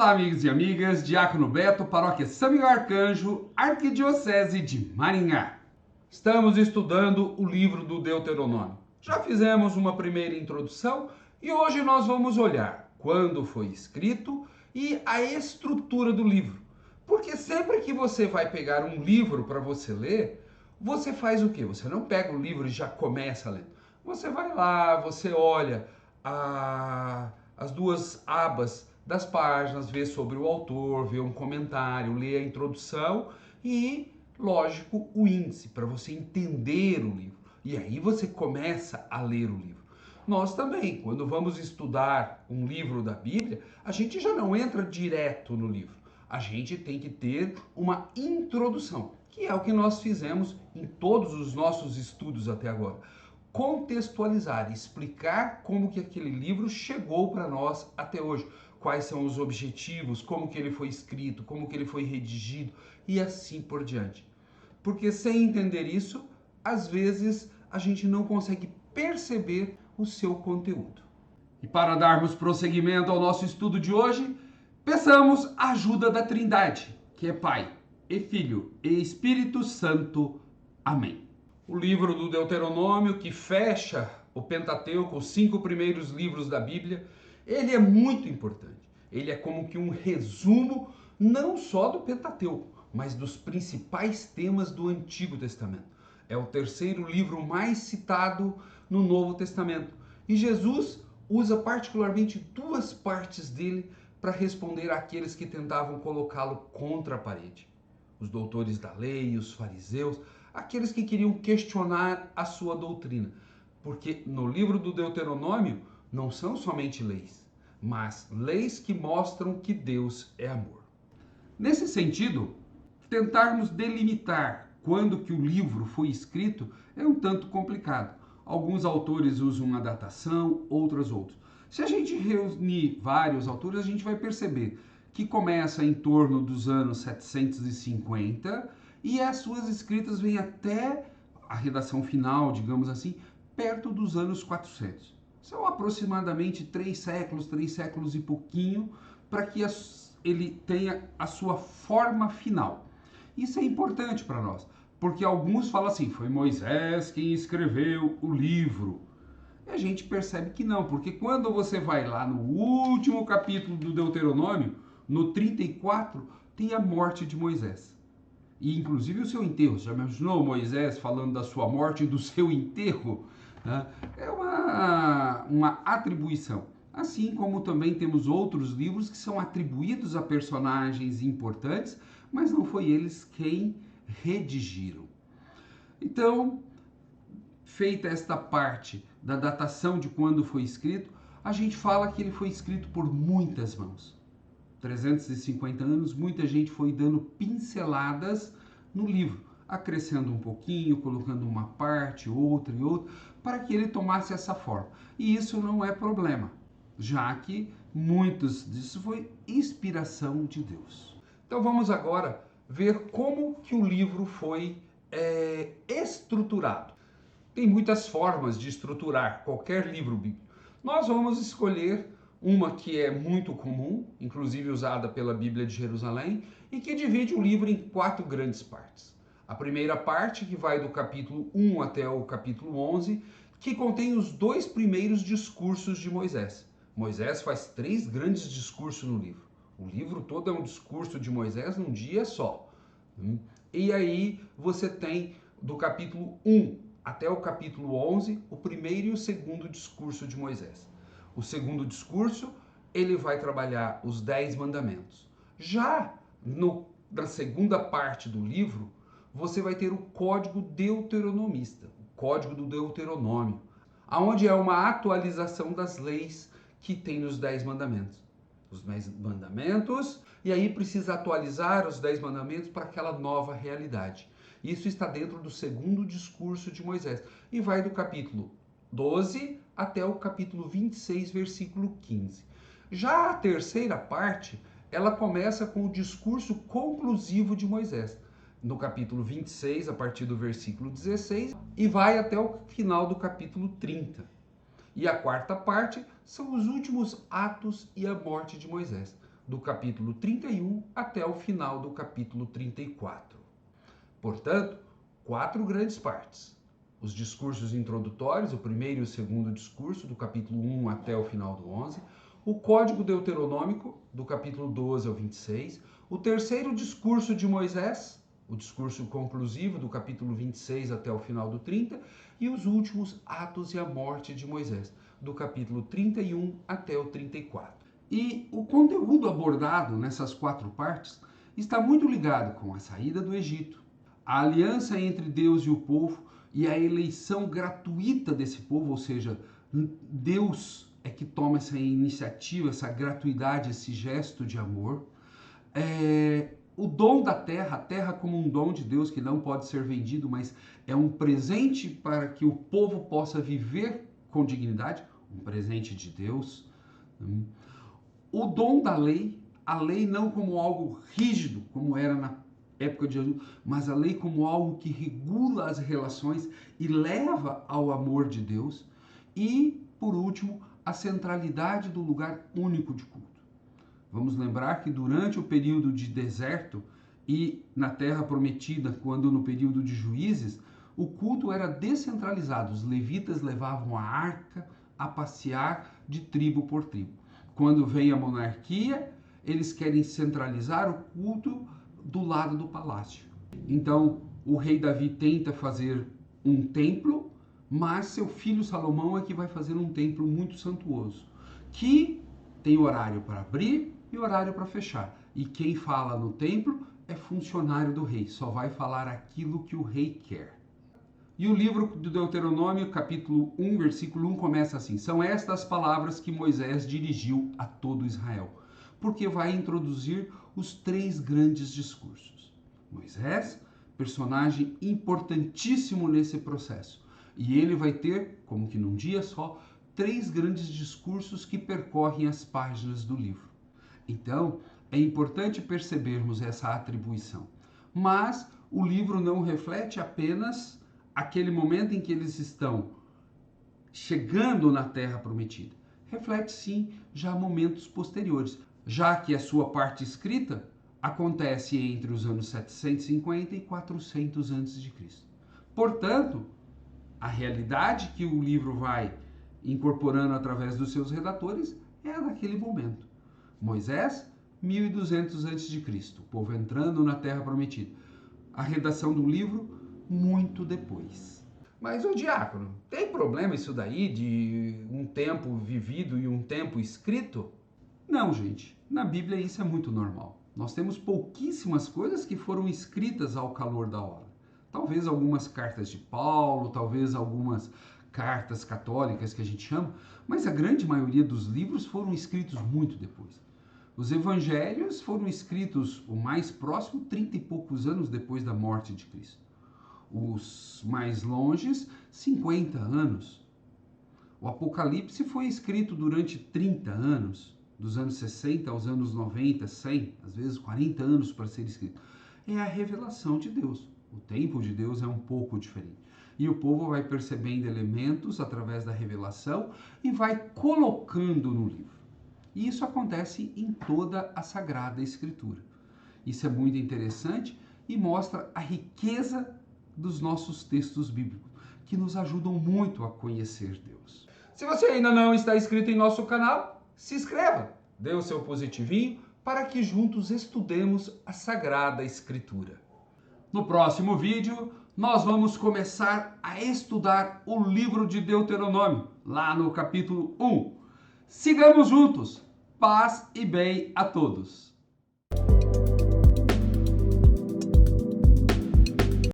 Olá, amigos e amigas, Diácono Beto, Paróquia São Miguel Arcanjo, Arquidiocese de Maringá. Estamos estudando o livro do Deuteronômio. Já fizemos uma primeira introdução e hoje nós vamos olhar quando foi escrito e a estrutura do livro. Porque sempre que você vai pegar um livro para você ler, você faz o quê? Você não pega o livro e já começa a ler. Você vai lá, você olha as duas abas das páginas, vê sobre o autor, vê um comentário, lê a introdução e, lógico, o índice, para você entender o livro. E aí você começa a ler o livro. Nós também, quando vamos estudar um livro da Bíblia, a gente já não entra direto no livro. A gente tem que ter uma introdução, que é o que nós fizemos em todos os nossos estudos até agora. Contextualizar, explicar como que aquele livro chegou para nós até hoje. Quais são os objetivos, como que ele foi escrito, como que ele foi redigido e assim por diante. Porque sem entender isso, às vezes a gente não consegue perceber o seu conteúdo. E para darmos prosseguimento ao nosso estudo de hoje, peçamos a ajuda da Trindade, que é Pai, e Filho, e Espírito Santo. Amém. O livro do Deuteronômio, que fecha o Pentateuco, os 5 primeiros livros da Bíblia, ele é muito importante. Ele é como que um resumo não só do Pentateuco, mas dos principais temas do Antigo Testamento. É o terceiro livro mais citado no Novo Testamento. E Jesus usa particularmente 2 partes dele para responder àqueles que tentavam colocá-lo contra a parede. Os doutores da lei, os fariseus, aqueles que queriam questionar a sua doutrina. Porque no livro do Deuteronômio não são somente leis, mas leis que mostram que Deus é amor. Nesse sentido, tentarmos delimitar quando que o livro foi escrito é um tanto complicado. Alguns autores usam uma datação, outros. Se a gente reunir vários autores, a gente vai perceber que começa em torno dos anos 750 e as suas escritas vêm até a redação final, digamos assim, perto dos anos 400. São aproximadamente 3 séculos e pouquinho, para que ele tenha a sua forma final. Isso é importante para nós, porque alguns falam assim, foi Moisés quem escreveu o livro. E a gente percebe que não, porque quando você vai lá no último capítulo do Deuteronômio, no 34, tem a morte de Moisés. E inclusive o seu enterro. Já imaginou Moisés falando da sua morte e do seu enterro? É uma atribuição. Assim como também temos outros livros que são atribuídos a personagens importantes, mas não foi eles quem redigiram. Então, feita esta parte da datação de quando foi escrito, a gente fala que ele foi escrito por muitas mãos. 350 anos, muita gente foi dando pinceladas no livro, acrescendo um pouquinho, colocando uma parte, outra e outra, para que ele tomasse essa forma. E isso não é problema, já que muitos disso foi inspiração de Deus. Então vamos agora ver como que o livro foi estruturado. Tem muitas formas de estruturar qualquer livro bíblico. Nós vamos escolher uma que é muito comum, inclusive usada pela Bíblia de Jerusalém, e que divide o livro em 4 grandes partes. A primeira parte, que vai do capítulo 1 até o capítulo 11, que contém os 2 primeiros discursos de Moisés. Moisés faz 3 grandes discursos no livro. O livro todo é um discurso de Moisés num dia só. E aí você tem do capítulo 1 até o capítulo 11, o primeiro e o segundo discurso de Moisés. O segundo discurso, ele vai trabalhar os 10 mandamentos. Já na segunda parte do livro, você vai ter o Código Deuteronomista, o Código do Deuteronômio, onde é uma atualização das leis que tem nos 10 mandamentos. Os 10 mandamentos, e aí precisa atualizar os 10 mandamentos para aquela nova realidade. Isso está dentro do segundo discurso de Moisés. E vai do capítulo 12 até o capítulo 26, versículo 15. Já a terceira parte, ela começa com o discurso conclusivo de Moisés, no capítulo 26, a partir do versículo 16, e vai até o final do capítulo 30. E a quarta parte são os últimos atos e a morte de Moisés. do capítulo 31 até o final do capítulo 34. Portanto, 4 grandes partes. Os discursos introdutórios, o primeiro e o segundo discurso, do capítulo 1 até o final do 11, o Código Deuteronômico, do capítulo 12 ao 26, o terceiro discurso de Moisés, o discurso conclusivo, do capítulo 26 até o final do 30, e os últimos Atos e a morte de Moisés, do capítulo 31 até o 34. E o conteúdo abordado nessas 4 partes está muito ligado com a saída do Egito, a aliança entre Deus e o povo e a eleição gratuita desse povo, ou seja, Deus é que toma essa iniciativa, essa gratuidade, esse gesto de amor. O dom da terra, a terra como um dom de Deus que não pode ser vendido, mas é um presente para que o povo possa viver com dignidade, um presente de Deus. O dom da lei, a lei não como algo rígido, como era na época de Jesus, mas a lei como algo que regula as relações e leva ao amor de Deus. E, por último, a centralidade do lugar único de culto. Vamos lembrar que durante o período de deserto e na Terra Prometida, quando no período de Juízes, o culto era descentralizado. Os levitas levavam a arca a passear de tribo por tribo. Quando vem a monarquia, eles querem centralizar o culto do lado do palácio. Então, o rei Davi tenta fazer um templo, mas seu filho Salomão é que vai fazer um templo muito suntuoso, que tem horário para abrir e horário para fechar. E quem fala no templo é funcionário do rei, só vai falar aquilo que o rei quer. E o livro do Deuteronômio, capítulo 1, versículo 1, começa assim: são estas palavras que Moisés dirigiu a todo Israel, porque vai introduzir os 3 grandes discursos. Moisés, personagem importantíssimo nesse processo, e ele vai ter, como que num dia só, 3 grandes discursos que percorrem as páginas do livro. Então, é importante percebermos essa atribuição. Mas o livro não reflete apenas aquele momento em que eles estão chegando na Terra Prometida. Reflete sim já momentos posteriores, já que a sua parte escrita acontece entre os anos 750 e 400 a.C. Portanto, a realidade que o livro vai incorporando através dos seus redatores é a daquele momento. Moisés, 1200 a.C., o povo entrando na Terra Prometida. A redação do livro, muito depois. Mas, ô diácono, tem problema isso daí de um tempo vivido e um tempo escrito? Não, gente. Na Bíblia isso é muito normal. Nós temos pouquíssimas coisas que foram escritas ao calor da hora. Talvez algumas cartas de Paulo, talvez algumas cartas católicas que a gente chama, mas a grande maioria dos livros foram escritos muito depois. Os evangelhos foram escritos, o mais próximo, 30 e poucos anos depois da morte de Cristo. Os mais longes, 50 anos. O Apocalipse foi escrito durante 30 anos, dos anos 60 aos anos 90, 100, às vezes 40 anos para ser escrito. É a revelação de Deus. O tempo de Deus é um pouco diferente. E o povo vai percebendo elementos através da revelação e vai colocando no livro. E isso acontece em toda a Sagrada Escritura. Isso é muito interessante e mostra a riqueza dos nossos textos bíblicos, que nos ajudam muito a conhecer Deus. Se você ainda não está inscrito em nosso canal, se inscreva, dê o seu positivinho para que juntos estudemos a Sagrada Escritura. No próximo vídeo, nós vamos começar a estudar o livro de Deuteronômio, lá no capítulo 1. Sigamos juntos. Paz e bem a todos.